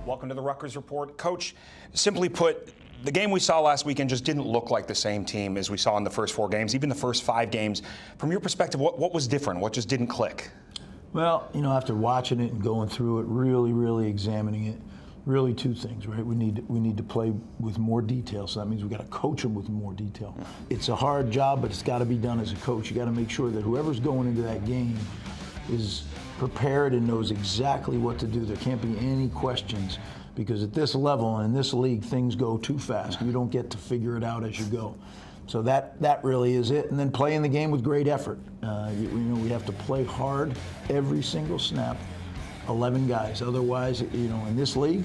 Welcome to the Rutgers Report. Coach, simply put, the game we saw last weekend just didn't look like the same team as we saw in the first 4 games, even the first 5 games. From your perspective, what was different? What just didn't click? Well, after watching it and going through it, really examining it, really 2 things, right? We need to play with more detail, so that means we got to coach them with more detail. It's a hard job, but it's got to be done as a coach. You got to make sure that whoever's going into that game is prepared and knows exactly what to do. There can't be any questions, because at this level and in this league, things go too fast. You don't get to figure it out as you go. So that really is it. And then playing the game with great effort. We have to play hard every single snap, 11 guys. Otherwise, in this league,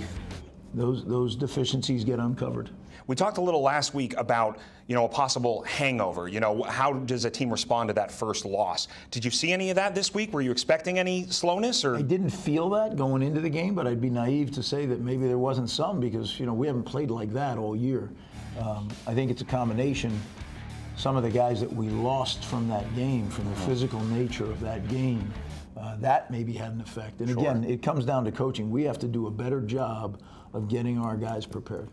those deficiencies get uncovered. We talked a little last week about, a possible hangover. How does a team respond to that first loss? Did you see any of that this week? Were you expecting any slowness? Or? I didn't feel that going into the game, but I'd be naive to say that maybe there wasn't some, because, we haven't played like that all year. I think it's a combination. Some of the guys that we lost from that game, from the physical nature of that game, that maybe had an effect. And again, it comes down to coaching. We have to do a better job of getting our guys prepared.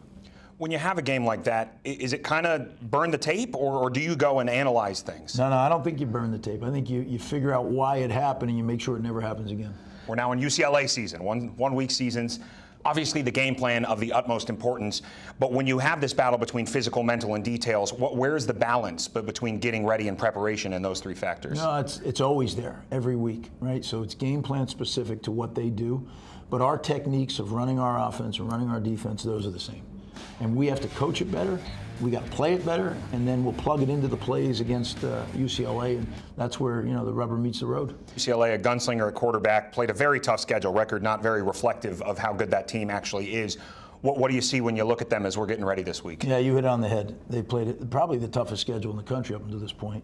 When you have a game like that, is it kind of burn the tape, or do you go and analyze things? No, I don't think you burn the tape. I think you figure out why it happened and you make sure it never happens again. We're now in UCLA season, one-week seasons. Obviously, the game plan of the utmost importance, but when you have this battle between physical, mental, and details, where's the balance between getting ready and preparation and those 3 factors? No, it's always there, every week, right? So it's game plan specific to what they do, but our techniques of running our offense and running our defense, those are the same. And we have to coach it better, we got to play it better, and then we'll plug it into the plays against UCLA, and that's where the rubber meets the road. UCLA, a gunslinger at quarterback, played a very tough schedule, record not very reflective of how good that team actually is. What do you see when you look at them as we're getting ready this week? Yeah, you hit it on the head. They played probably the toughest schedule in the country up until this point.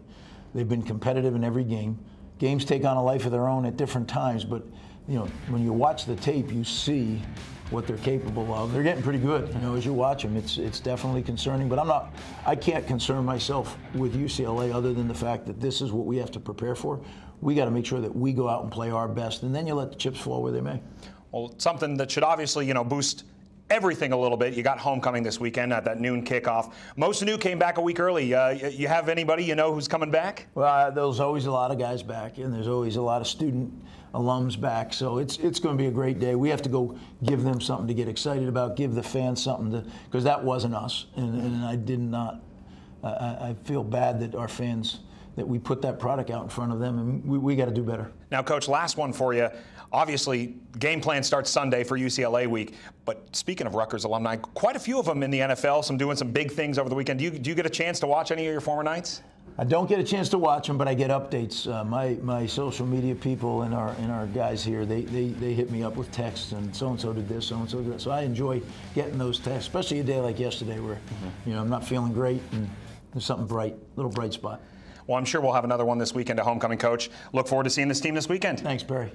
They've been competitive in every game. Games take on a life of their own at different times, but when you watch the tape, you see what they're capable of. They're getting pretty good, as you watch them. It's definitely concerning, but I can't concern myself with UCLA other than the fact that this is what we have to prepare for. We got to make sure that we go out and play our best, and then you let the chips fall where they may. Well, something that should obviously, boost everything a little bit. You got homecoming this weekend at that noon kickoff. Most new came back a week early. You have anybody who's coming back? Well, there's always a lot of guys back, and there's always a lot of student alums back. So it's going to be a great day. We have to go give them something to get excited about, give the fans something to, because that wasn't us, and I did not. I feel bad that our fans, that we put that product out in front of them, and we got to do better. Now, Coach, last one for you. Obviously, game plan starts Sunday for UCLA week, but speaking of Rutgers alumni, quite a few of them in the NFL, some doing some big things over the weekend. Do you get a chance to watch any of your former Knights? I don't get a chance to watch them, but I get updates. My social media people and our guys here, they hit me up with texts, and so-and-so did this, so-and-so did that. So I enjoy getting those texts, especially a day like yesterday where I'm not feeling great and there's something bright, little bright spot. Well, I'm sure we'll have another one this weekend at homecoming, Coach. Look forward to seeing this team this weekend. Thanks, Perry.